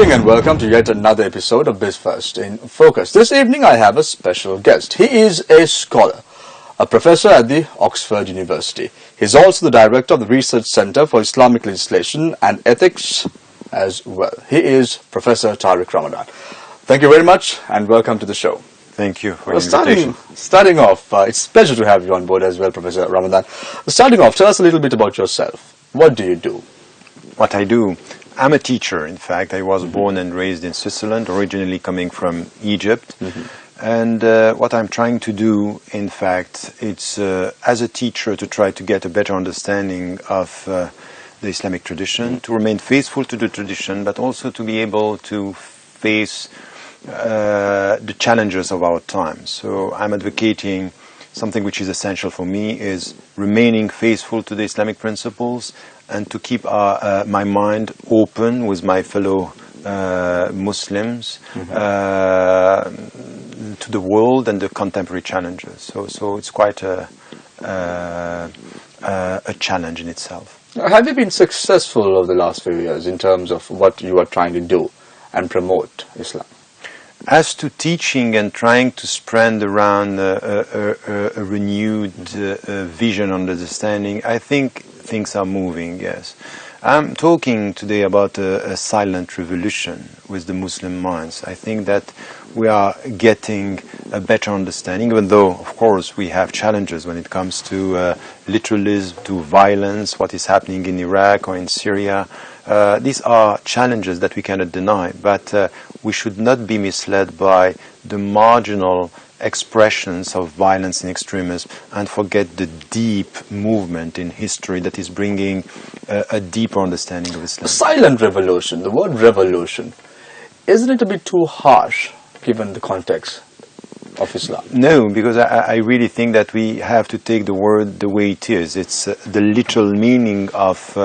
evening and welcome to yet another episode of BizFirst in Focus. This evening I have a special guest. He is a scholar, a professor at the Oxford University. He's also the director of the Research Center for Islamic Legislation and Ethics as well. He is Professor Tariq Ramadan. Thank you very much and welcome to the show. Thank you for the invitation. Starting off, it's a pleasure to have you on board as well, Professor Ramadan. Starting off, tell us a little bit about yourself. What do you do? What I do? I'm a teacher, in fact. I was born and raised in Switzerland, originally coming from Egypt. And what I'm trying to do, in fact, it's as a teacher to try to get a better understanding of the Islamic tradition, to remain faithful to the tradition, but also to be able to face the challenges of our time. So I'm advocating something which is essential for me is remaining faithful to the Islamic principles and to keep my mind open with my fellow Muslims to the world and the contemporary challenges. So it's quite a challenge in itself. Have you been successful over the last few years in terms of what you are trying to do and promote Islam? As to teaching and trying to spread around a renewed vision and understanding, I think things are moving, yes. I'm talking today about a silent revolution with the Muslim minds. I think that we are getting a better understanding, even though, of course, we have challenges when it comes to literalism, to violence, what is happening in Iraq or in Syria. These are challenges that we cannot deny, but we should not be misled by the marginal expressions of violence and extremism and forget the deep movement in history that is bringing a deeper understanding of Islam. Silent revolution, the word revolution, isn't it a bit too harsh given the context of Islam? No, because I really think that we have to take the word the way it is. It's the literal meaning of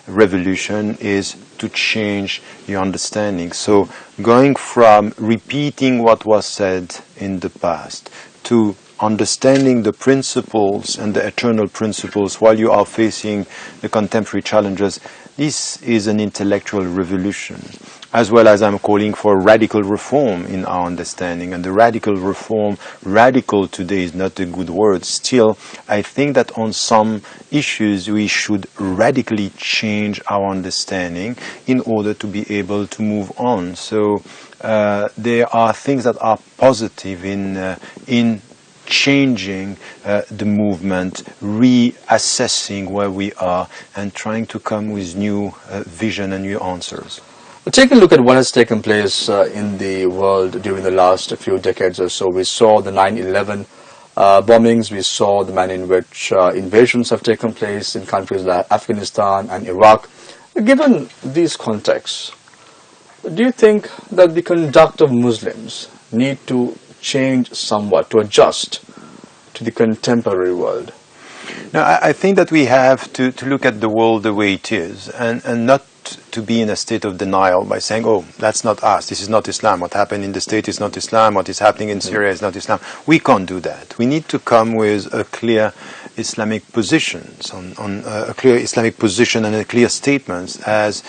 revolution is to change your understanding. So going from repeating what was said in the past to understanding the principles and the eternal principles while you are facing the contemporary challenges, this is an intellectual revolution, as well as I'm calling for radical reform in our understanding. And the radical reform, radical today is not a good word. Still, I think that on some issues we should radically change our understanding in order to be able to move on. So there are things that are positive in changing the movement, reassessing where we are, and trying to come with new vision and new answers. Take a look at what has taken place in the world during the last few decades or so. We saw the 9/11 bombings, we saw the manner in which invasions have taken place in countries like Afghanistan and Iraq. Given these contexts, do you think that the conduct of Muslims need to change somewhat to adjust to the contemporary world? Now, I think that we have to look at the world the way it is and not to be in a state of denial by saying, oh, that's not us, this is not Islam, what happened in the state is not Islam, what is happening in Syria is not Islam. We can't do that. We need to come with a clear Islamic positions, on a clear Islamic position and a clear statements as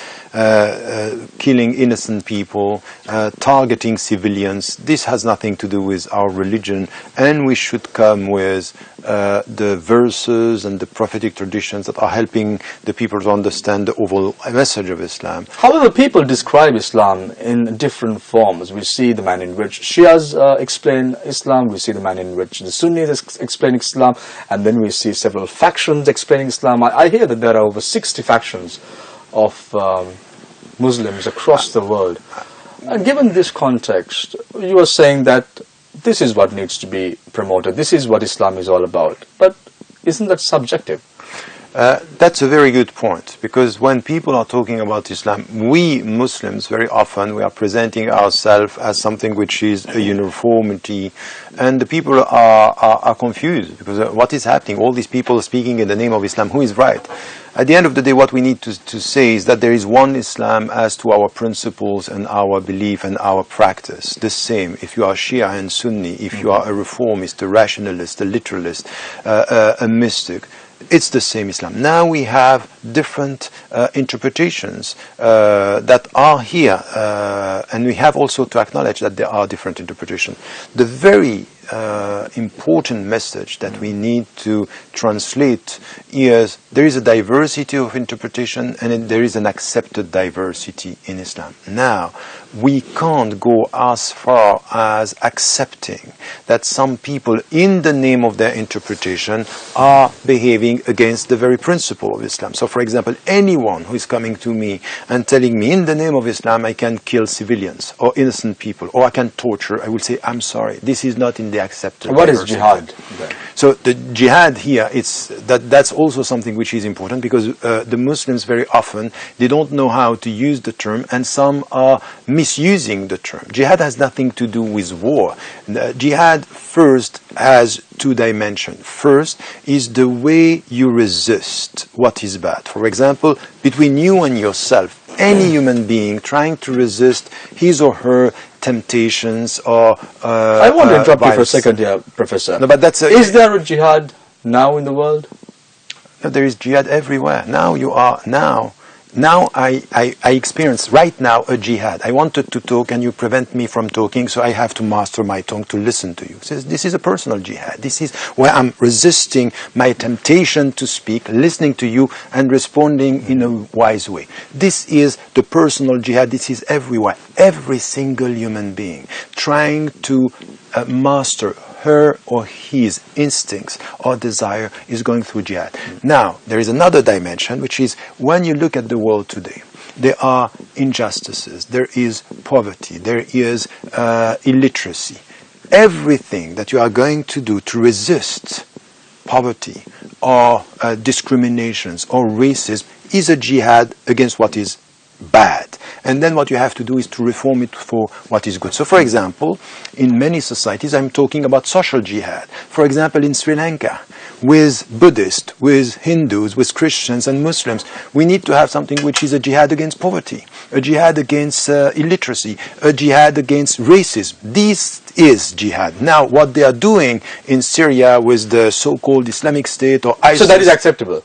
killing innocent people, targeting civilians. This has nothing to do with our religion, and we should come with the verses and the prophetic traditions that are helping the people to understand the overall message of Islam. However, people describe Islam in different forms. We see the manner in which Shias explain Islam, we see the manner in which the Sunnis explain Islam, and then we see several factions explaining Islam. I hear that there are over 60 factions of Muslims across the world. And given this context, you are saying that this is what needs to be promoted, this is what Islam is all about. But isn't that subjective? That's a very good point, because when people are talking about Islam, we Muslims very often we are presenting ourselves as something which is a uniformity, and the people are confused because what is happening? All these people speaking in the name of Islam, who is right? At the end of the day, what we need to say is that there is one Islam as to our principles and our belief and our practice. The same if you are Shia and Sunni, if you are a reformist, a rationalist, a literalist, a mystic. it's the same Islam. Now we have different interpretations that are here, and we have also to acknowledge that there are different interpretations. The very important message that we need to translate is there is a diversity of interpretation and there is an accepted diversity in Islam. Now, we can't go as far as accepting that some people, in the name of their interpretation, are behaving against the very principle of Islam. So, for example, anyone who is coming to me and telling me, in the name of Islam, I can kill civilians or innocent people, or I can torture, I will say, I'm sorry, this is not in the accepted. What is jihad then? So the jihad here, that's also something which is important, because the Muslims very often, they don't know how to use the term, and some are misusing the term. Jihad has nothing to do with war. Jihad first has two dimensions. First is the way you resist what is bad. For example, between you and yourself, any human being trying to resist his or her temptations or I want to interrupt you for a second here, Professor. No, but that's is there a jihad now in the world? No, there is jihad everywhere. Now I experience right now a jihad. I wanted to talk and you prevent me from talking, so I have to master my tongue to listen to you. So this is a personal jihad. This is where I'm resisting my temptation to speak, listening to you and responding in a wise way. This is the personal jihad. This is everywhere. Every single human being trying to master her or his instincts or desire is going through jihad. Now, there is another dimension, which is when you look at the world today, there are injustices, there is poverty, there is illiteracy. Everything that you are going to do to resist poverty or discriminations or racism is a jihad against what is bad. And then what you have to do is to reform it for what is good. So, for example, in many societies, I'm talking about social jihad. For example, in Sri Lanka, with Buddhists, with Hindus, with Christians and Muslims, we need to have something which is a jihad against poverty, a jihad against illiteracy, a jihad against racism. This is jihad. Now, what they are doing in Syria with the so-called Islamic State or ISIS... So that is acceptable,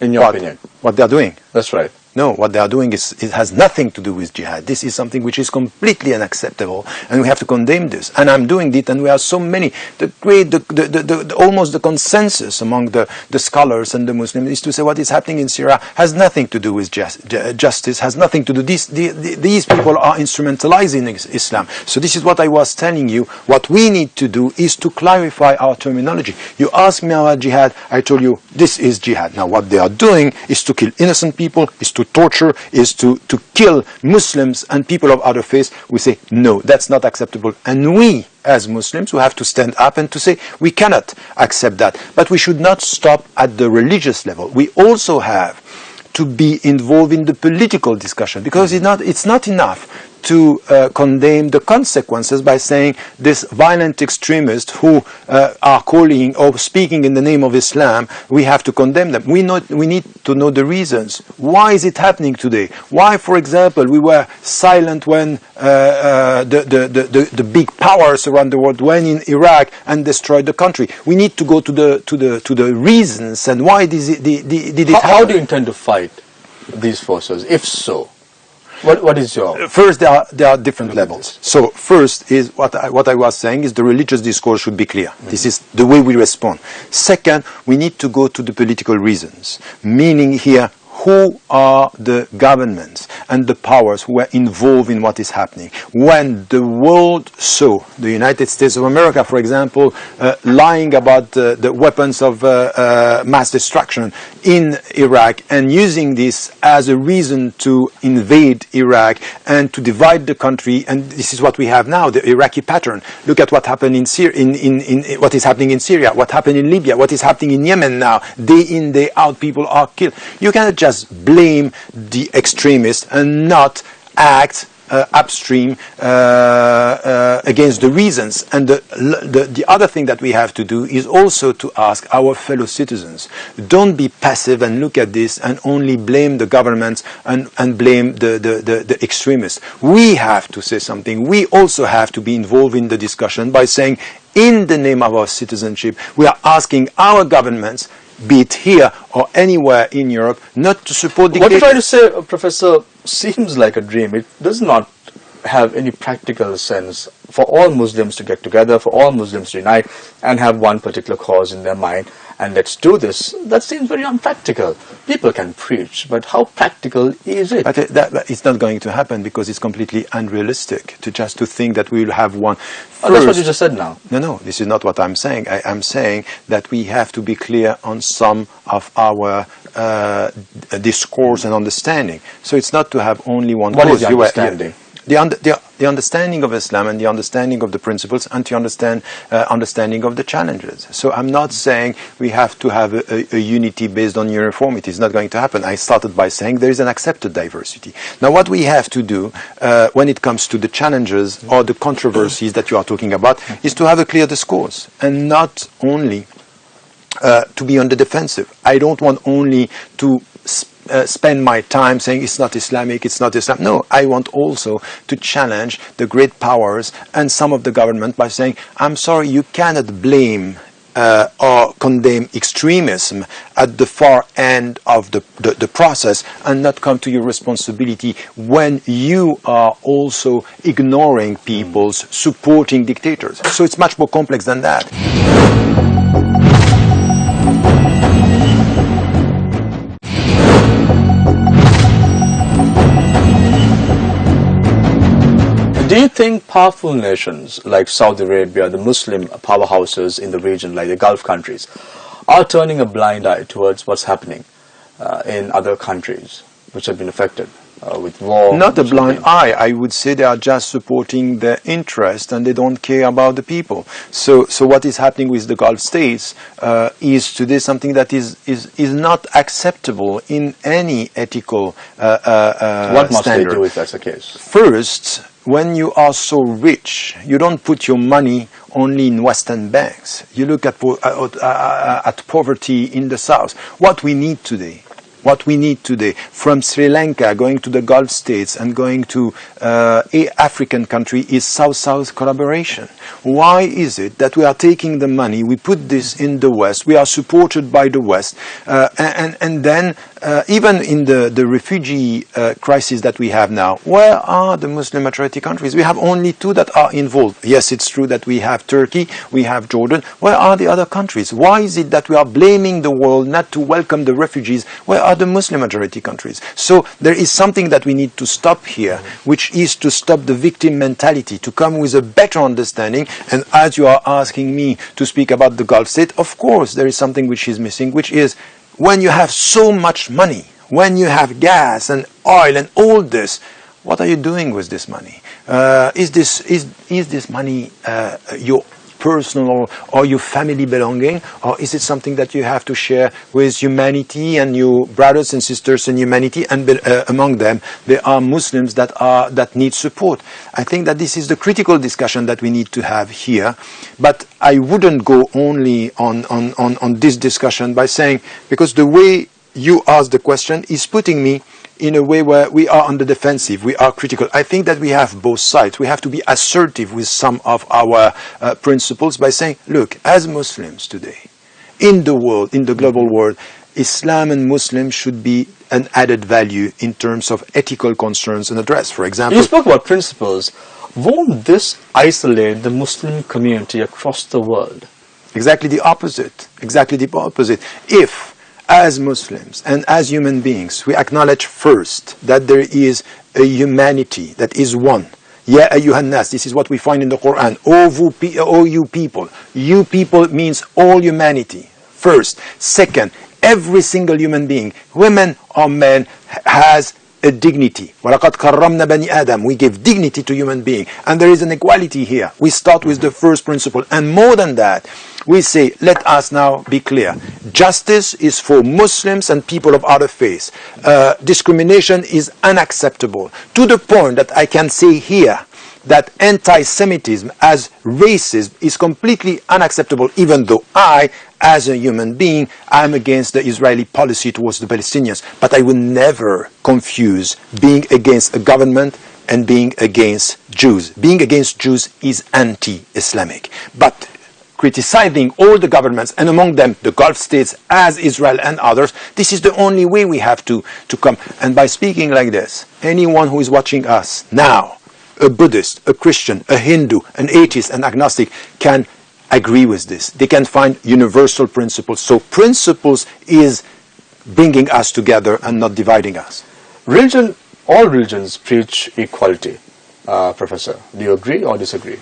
in your opinion? What they are doing? That's right. No, what they are doing it has nothing to do with jihad. This is something which is completely unacceptable, and we have to condemn this. And I'm doing it, and we are so many. Almost the consensus among the scholars and the Muslims is to say what is happening in Syria has nothing to do with justice, has nothing to do. These people are instrumentalizing Islam. So this is what I was telling you. What we need to do is to clarify our terminology. You ask me about jihad, I told you this is jihad. Now what they are doing is to kill innocent people, is to torture, is to kill Muslims and people of other faiths. We say, no, that's not acceptable. And we, as Muslims, we have to stand up and to say, we cannot accept that. But we should not stop at the religious level. We also have to be involved in the political discussion, because it's not enough to condemn the consequences by saying this violent extremists who are calling or speaking in the name of Islam, we have to condemn them. We need to know the reasons. Why is it happening today? Why, for example, we were silent when the big powers around the world went in Iraq and destroyed the country? We need to go to the reasons and why did it happen. How do you intend to fight these forces, if so? What is your... First, there are different levels. So first is what I was saying is the religious discourse should be clear. Mm-hmm. This is the way we respond. Second, we need to go to the political reasons, meaning here, who are the governments and the powers who are involved in what is happening? When the world saw the United States of America, for example, lying about the weapons of mass destruction in Iraq and using this as a reason to invade Iraq and to divide the country, and this is what we have now, the Iraqi pattern. Look at what happened in what is happening in Syria, what happened in Libya, what is happening in Yemen now. Day in, day out, people are killed. You cannot just blame the extremists and not act upstream against the reasons. And the other thing that we have to do is also to ask our fellow citizens, don't be passive and look at this and only blame the governments and blame the extremists. We have to say something. We also have to be involved in the discussion by saying, in the name of our citizenship, we are asking our governments, be it here or anywhere in Europe, not to support What dictators. you're trying to say, Professor, seems like a dream. It does not have any practical sense for all Muslims to get together, for all Muslims to unite and have one particular cause in their mind, and let's do this. That seems very unpractical. People can preach, but how practical is it? But it's not going to happen because it's completely unrealistic to think that we will have one. That's what you just said now. No, this is not what I'm saying. I'm saying that we have to be clear on some of our discourse and understanding. So it's not to have only one What cause. is the understanding? The understanding of Islam and the understanding of the principles and the understanding of the challenges. So I'm not saying we have to have a unity based on uniformity. It's not going to happen. I started by saying there is an accepted diversity. Now what we have to do when it comes to the challenges or the controversies that you are talking about is to have a clear discourse and not only to be on the defensive. I don't want only to spend my time saying it's not Islamic, it's not Islam. No, I want also to challenge the great powers and some of the government by saying, I'm sorry, you cannot blame or condemn extremism at the far end of the process and not come to your responsibility when you are also ignoring people's supporting dictators. So it's much more complex than that. Do you think powerful nations like Saudi Arabia, the Muslim powerhouses in the region like the Gulf countries, are turning a blind eye towards what's happening in other countries which have been affected with war? Not a blind eye. I would say they are just supporting their interest and they don't care about the people. So what is happening with the Gulf states is today something that is not acceptable in any ethical what must standard. they do if that's the case? First, when you are so rich, you don't put your money only in Western banks. You look at poverty in the South. What we need today, from Sri Lanka going to the Gulf states and going to a African country, is South-South collaboration. Why is it that we are taking the money, we put this in the West, we are supported by the West, and then even in the refugee crisis that we have now, where are the Muslim majority countries? We have only two that are involved. Yes, it's true that we have Turkey, we have Jordan. Where are the other countries? Why is it that we are blaming the world not to welcome the refugees? Where are the Muslim majority countries? So there is something that we need to stop here, which is to stop the victim mentality, to come with a better understanding. And as you are asking me to speak about the Gulf state, of course there is something which is missing, which is when you have so much money, when you have gas and oil and all this, what are you doing with this money? Is this money your personal or your family belonging, or is it something that you have to share with humanity and your brothers and sisters in humanity? And among them, there are Muslims that need support. I think that this is the critical discussion that we need to have here. But I wouldn't go only on this discussion by saying, because the way you ask the question is putting me in a way where we are on the defensive, we are critical. I think that we have both sides. We have to be assertive with some of our principles by saying, look, as Muslims today, in the world, in the global world, Islam and Muslims should be an added value in terms of ethical concerns and address. For example, you spoke about principles. Won't this isolate the Muslim community across the world? Exactly the opposite. Exactly the opposite. If as Muslims and as human beings, we acknowledge first that there is a humanity that is one. Ya ayyuhan nas, this is what we find in the Quran. O you people. You people means all humanity. First. Second, every single human being, women or men, has a dignity. وَلَقَدْ كَرَّمْنَا بَنِي آدَمَ. We give dignity to human being. And there is an equality here. We start with the first principle. And more than that, we say, let us now be clear. Justice is for Muslims and people of other faiths. Discrimination is unacceptable. To the point that I can say here that anti-Semitism as racism is completely unacceptable, even though I, as a human being, I'm against the Israeli policy towards the Palestinians. But I will never confuse being against a government and being against Jews. Being against Jews is anti-Islamic. But criticizing all the governments, and among them the Gulf states as Israel and others, this is the only way we have to come. And by speaking like this, anyone who is watching us now, a Buddhist, a Christian, a Hindu, an atheist, an agnostic, can agree with this. They can find universal principles. So principles is bringing us together and not dividing us. All religions preach equality, Professor. Do you agree or disagree?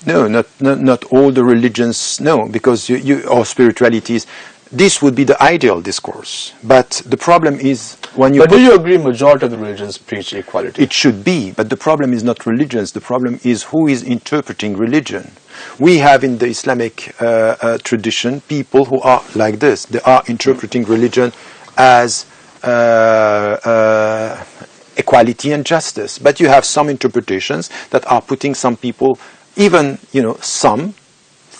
No, not all the religions, no, because or spiritualities, this would be the ideal discourse. But the problem is when you... But do you agree majority of the religions preach equality? It should be, but the problem is not religions. The problem is who is interpreting religion. We have in the Islamic tradition people who are like this. They are interpreting religion as equality and justice. But you have some interpretations that are putting some people, even, some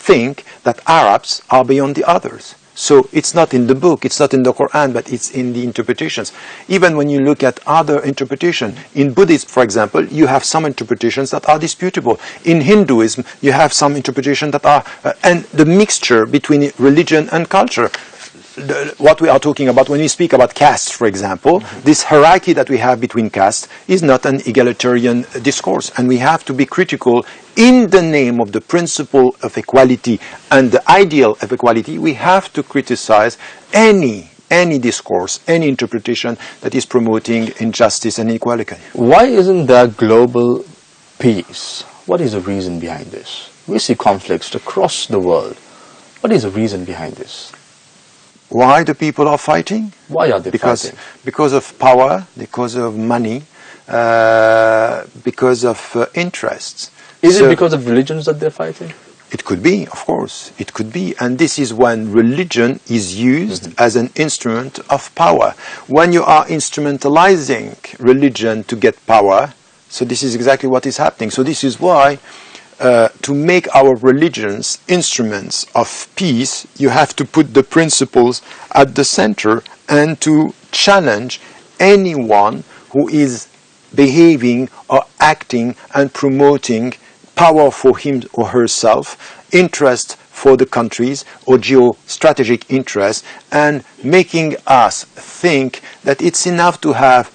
think that Arabs are beyond the others. So it's not in the book, it's not in the Quran, but it's in the interpretations. Even when you look at other interpretation, in Buddhism, for example, you have some interpretations that are disputable. In Hinduism, you have some interpretations that are, and the mixture between religion and culture. What we are talking about when we speak about castes, for example, this hierarchy that we have between castes is not an egalitarian discourse, and we have to be critical in the name of the principle of equality and the ideal of equality. We have to criticize any discourse, any interpretation that is promoting injustice and inequality. Why isn't there global peace? What is the reason behind this? We see conflicts across the world. What is the reason behind this? Why the people are fighting? Why are they fighting? Because of power, because of money, because of interests. Is it because of religions that they're fighting? It could be, of course. It could be. And this is when religion is used as an instrument of power. When you are instrumentalizing religion to get power, so this is exactly what is happening. So this is why to make our religions instruments of peace, you have to put the principles at the center and to challenge anyone who is behaving or acting and promoting power for him or herself, interest for the countries or geostrategic interests, and making us think that it's enough to have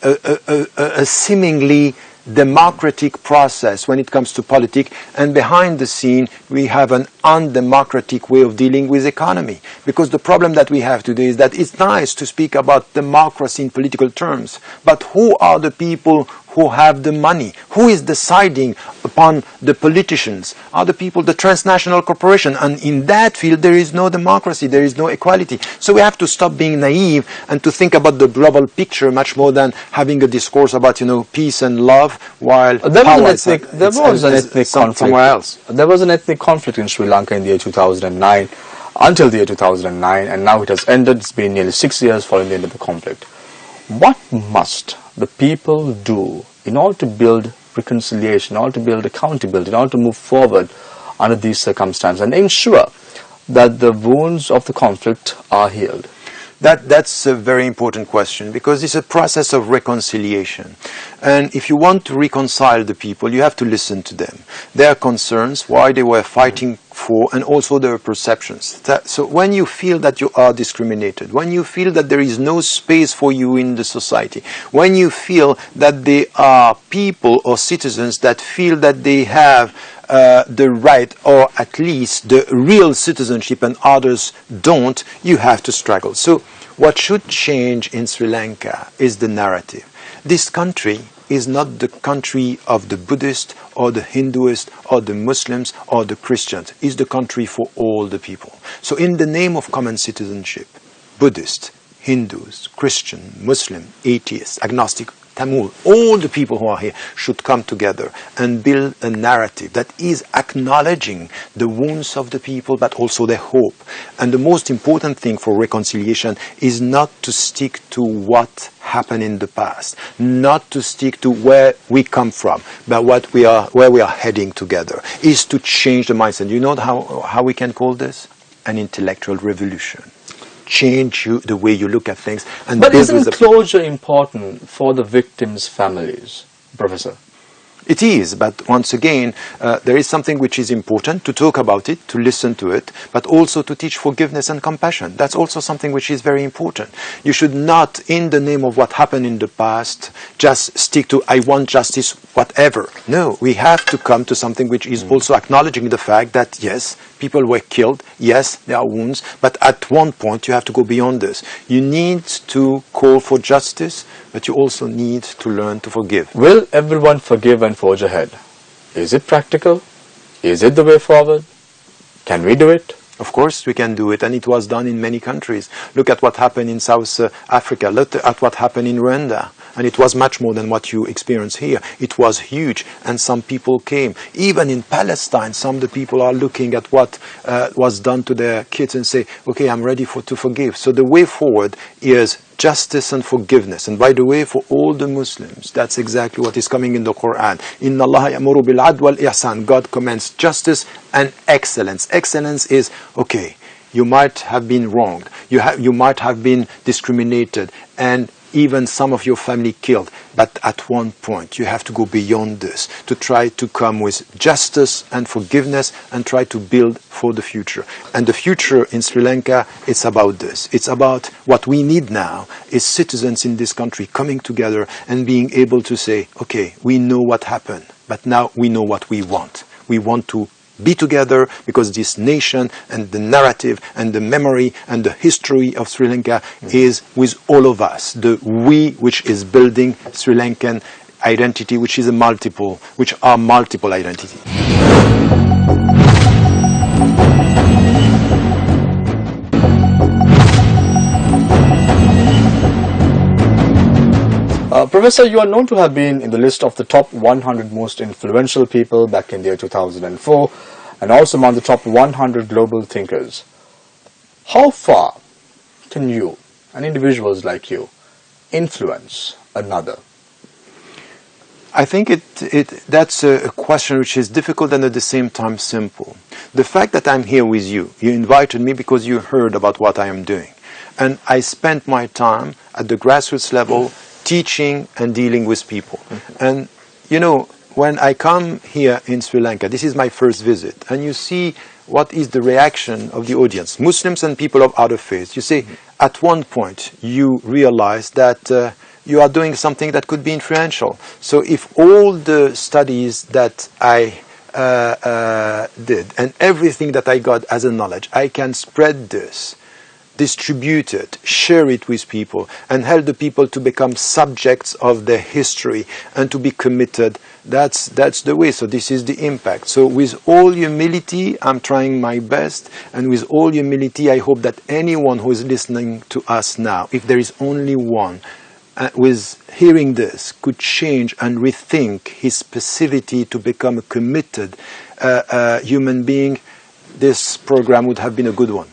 a seemingly democratic process when it comes to politics, and behind the scene we have an undemocratic way of dealing with economy. Because the problem that we have today is that it's nice to speak about democracy in political terms, but who are the people who have the money? Who is deciding upon the politicians? Are the people, the transnational corporation? And in that field there is no democracy, there is no equality. So we have to stop being naive and to think about the global picture much more than having a discourse about, peace and love, while there was an ethnic conflict somewhere else. There was an ethnic conflict in Sri Lanka in the year 2009, until the year 2009, and now it has ended. It's been nearly 6 years following the end of the conflict. What must the people do in order to build reconciliation, in order to build accountability, in order to move forward under these circumstances and ensure that the wounds of the conflict are healed? That's a very important question, because it's a process of reconciliation. And if you want to reconcile the people, you have to listen to them. Their concerns, why they were fighting for, and also their perceptions. So when you feel that you are discriminated, when you feel that there is no space for you in the society, when you feel that there are people or citizens that feel that they have the right, or at least the real citizenship, and others don't, you have to struggle. So what should change in Sri Lanka is the narrative. This country is not the country of the Buddhist or the Hinduist or the Muslims or the Christians. It's the country for all the people. So in the name of common citizenship, Buddhist, Hindus, Christian, Muslim, atheist, agnostic, Tamil, all the people who are here should come together and build a narrative that is acknowledging the wounds of the people, but also their hope. And the most important thing for reconciliation is not to stick to what happened in the past, not to stick to where we come from, but where we are heading together, is to change the mindset. You know how we can call this? An intellectual revolution. Change the way you look at things. And but isn't closure important for the victims' families, Professor? It is, but once again, there is something which is important to talk about it, to listen to it, but also to teach forgiveness and compassion. That's also something which is very important. You should not, in the name of what happened in the past, just stick to, I want justice, whatever. No, we have to come to something which is also acknowledging the fact that, yes, people were killed, yes, there are wounds, but at one point you have to go beyond this. You need to call for justice, but you also need to learn to forgive. Will everyone forgive and forge ahead? Is it practical? Is it the way forward? Can we do it? Of course we can do it, and it was done in many countries. Look at what happened in South Africa, look at what happened in Rwanda. And it was much more than what you experience here. It was huge, and some people came. Even in Palestine, some of the people are looking at what was done to their kids and say, okay, I'm ready to forgive. So the way forward is justice and forgiveness. And by the way, for all the Muslims, that's exactly what is coming in the Quran. Inna Allah ya'muru bil 'adl wal ihsan. God commands justice and excellence. Excellence is, okay, you might have been wronged. You might have been discriminated, and even some of your family killed. But at one point, you have to go beyond this to try to come with justice and forgiveness and try to build for the future. And the future in Sri Lanka, it's about this. It's about what we need now is citizens in this country coming together and being able to say, okay, we know what happened, but now we know what we want. We want to be together because this nation and the narrative and the memory and the history of Sri Lanka is with all of us. The we, which is building Sri Lankan identity, which is which are multiple identity. Professor, you are known to have been in the list of the top 100 most influential people back in the year 2004 and also among the top 100 global thinkers. How far can you and individuals like you influence another? I think that's a question which is difficult and at the same time simple. The fact that I'm here with you, you invited me because you heard about what I am doing. And I spent my time at the grassroots level teaching and dealing with people. And, you know, when I come here in Sri Lanka, this is my first visit, and you see what is the reaction of the audience, Muslims and people of other faiths. You see, at one point, you realize that you are doing something that could be influential. So if all the studies that I did and everything that I got as a knowledge, I can spread this, distribute it, share it with people, and help the people to become subjects of their history and to be committed. That's the way. So this is the impact. So with all humility, I'm trying my best, and with all humility, I hope that anyone who is listening to us now, if there is only one, with hearing this, could change and rethink his passivity to become a committed human being, this program would have been a good one.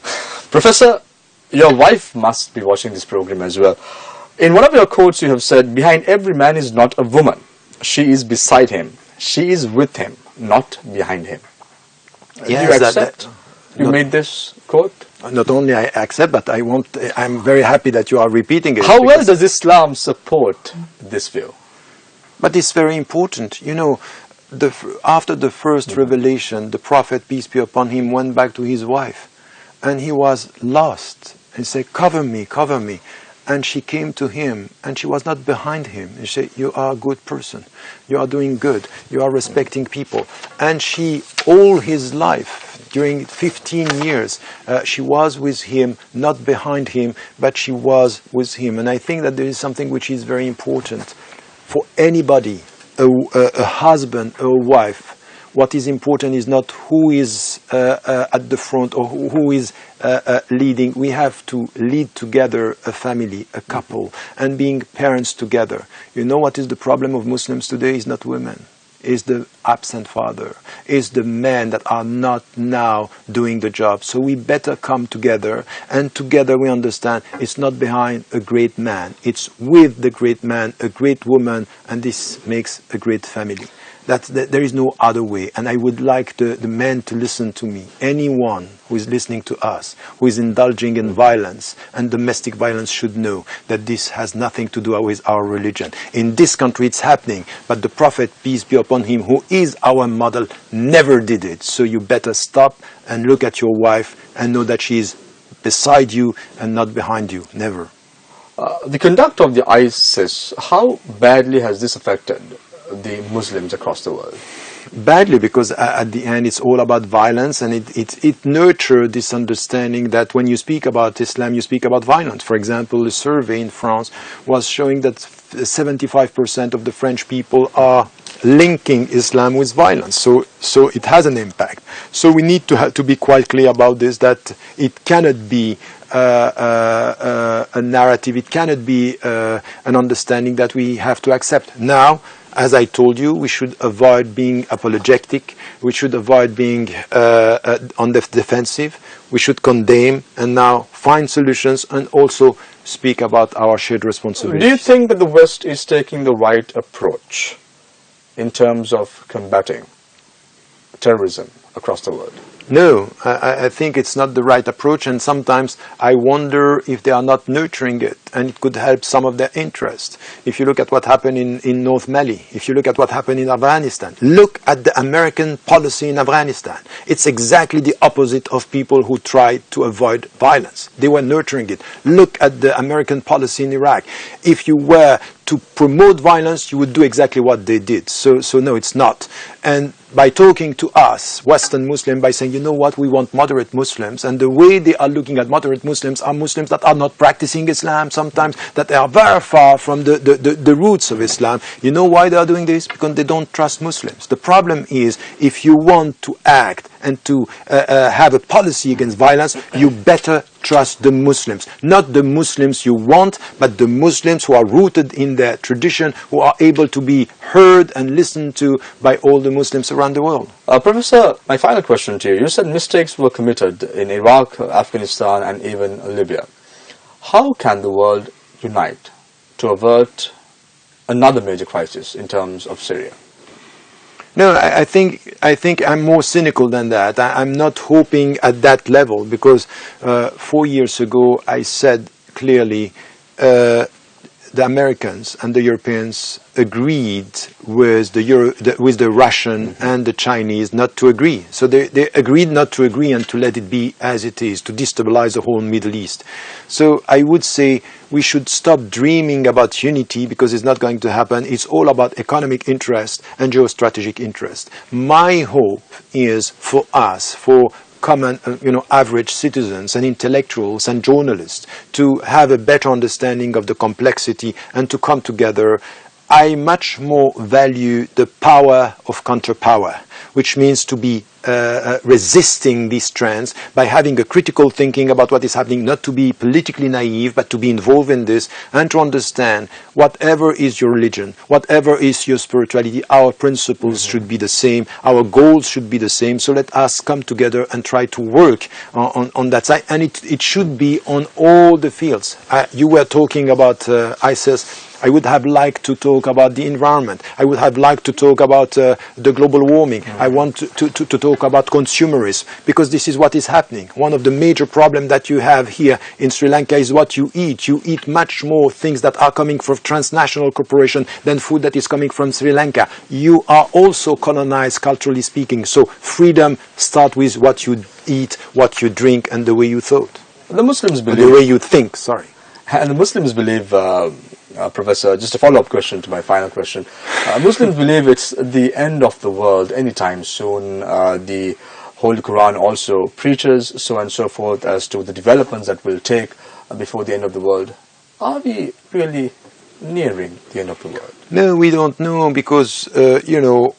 Professor, your wife must be watching this program as well. In one of your quotes, you have said, behind every man is not a woman. She is beside him. She is with him, not behind him. Yes, do you accept? You made this quote? Not only I accept, but I'm very happy that you are repeating it. How well does Islam support this view? But it's very important. You know, after the first revelation, the Prophet, peace be upon him, went back to his wife. And he was lost. And said, cover me, cover me. And she came to him, and she was not behind him. And she said, you are a good person. You are doing good. You are respecting people. And she, all his life, during 15 years, she was with him, not behind him, but she was with him. And I think that there is something which is very important for anybody, a husband, a wife. What is important is not who is at the front or who is leading. We have to lead together a family, a couple, and being parents together. You know what is the problem of Muslims today is not women. Is the absent father, is the men that are not now doing the job. So we better come together, and together we understand it's not behind a great man, it's with the great man, a great woman, and this makes a great family. that there is no other way. And I would like the men to listen to me. Anyone who is listening to us, who is indulging in violence and domestic violence, should know that this has nothing to do with our religion. In this country it's happening, but the Prophet, peace be upon him, who is our model, never did it. So you better stop and look at your wife and know that she is beside you and not behind you. Never. The conduct of the ISIS, how badly has this affected the Muslims across the world? Badly, because at the end it's all about violence, and it nurtured this understanding that when you speak about Islam, you speak about violence. For example, a survey in France was showing that 75% of the French people are linking Islam with violence. So it has an impact. So we need to be quite clear about this, that it cannot be a narrative, it cannot be an understanding that we have to accept. Now, as I told you, we should avoid being apologetic, we should avoid being on the defensive, we should condemn and now find solutions and also speak about our shared responsibility. Do you think that the West is taking the right approach in terms of combating terrorism across the world? No, I think it's not the right approach, and sometimes I wonder if they are not nurturing it, and it could help some of their interest. If you look at what happened in North Mali, if you look at what happened in Afghanistan, look at the American policy in Afghanistan. It's exactly the opposite of people who try to avoid violence. They were nurturing it. Look at the American policy in Iraq. If you were to promote violence, you would do exactly what they did. So no, it's not. And by talking to us, Western Muslims, by saying, you know what, we want moderate Muslims, and the way they are looking at moderate Muslims are Muslims that are not practicing Islam, sometimes that they are very far from the roots of Islam. You know why they are doing this? Because they don't trust Muslims. The problem is, if you want to act and to have a policy against violence, you better trust the Muslims. Not the Muslims you want, but the Muslims who are rooted in their tradition, who are able to be heard and listened to by all the Muslims around the world. Professor, my final question to you. You said mistakes were committed in Iraq, Afghanistan, and even Libya. How can the world unite to avert another major crisis in terms of Syria? No, I think I'm more cynical than that. I'm not hoping at that level, because 4 years ago I said clearly the Americans and the Europeans agreed with the Russian and the Chinese not to agree. So they agreed not to agree and to let it be as it is, to destabilize the whole Middle East. So I would say we should stop dreaming about unity, because it's not going to happen. It's all about economic interest and geostrategic interest. My hope is for us, for common, average citizens and intellectuals and journalists, to have a better understanding of the complexity and to come together. I much more value the power of counterpower, which means to be resisting these trends by having a critical thinking about what is happening, not to be politically naive, but to be involved in this and to understand whatever is your religion, whatever is your spirituality, our principles should be the same, our goals should be the same. So let us come together and try to work on that side. And it should be on all the fields. You were talking about ISIS. I would have liked to talk about the environment. I would have liked to talk about the global warming. I want to talk about consumerism, because this is what is happening. One of the major problems that you have here in Sri Lanka is what you eat. You eat much more things that are coming from transnational corporations than food that is coming from Sri Lanka. You are also colonized, culturally speaking. So freedom starts with what you eat, what you drink, and the way you thought. The Muslims believe... The way you think, sorry. And the Muslims believe... Professor, just a follow-up question to my final question. Muslims believe it's the end of the world anytime soon. The Holy Quran also preaches so and so forth as to the developments that will take before the end of the world. Are we really nearing the end of the world? No, we don't know, because,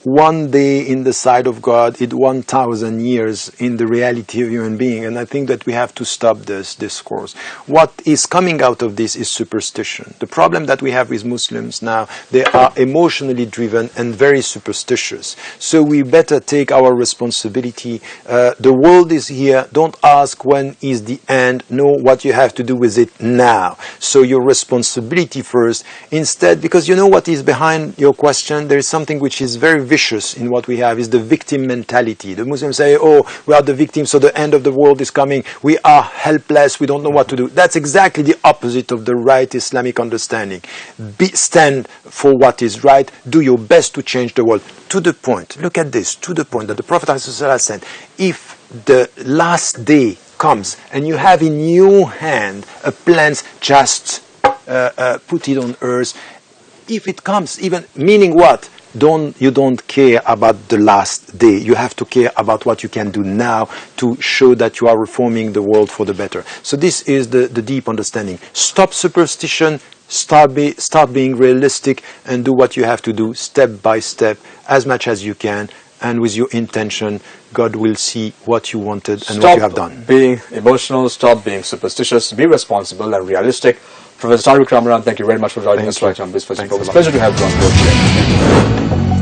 one day in the sight of God is 1,000 years in the reality of human being. And I think that we have to stop this discourse. What is coming out of this is superstition. The problem that we have with Muslims now, they are emotionally driven and very superstitious. So we better take our responsibility. The world is here. Don't ask when is the end. Know what you have to do with it now. So your responsibility first Instead, because you know what is behind your question, there is something which is very vicious in what we have, is the victim mentality. The Muslims say, oh, we are the victims, so the end of the world is coming, we are helpless, we don't know what to do. That's exactly the opposite of the right Islamic understanding. Stand for what is right, do your best to change the world. To the point, look at this, to the point that the Prophet ﷺ said, if the last day comes and you have in your hand a plant, just put it on earth. If it comes, even meaning what? You don't care about the last day. You have to care about what you can do now to show that you are reforming the world for the better. So this is the deep understanding. Stop superstition, start being realistic, and do what you have to do step by step, as much as you can, and with your intention, God will see what you wanted and what you have done. Stop being emotional, stop being superstitious, be responsible and realistic. Professor Tariq Ramadan, thank you very much for joining us right on this. It was a pleasure to have you on board today.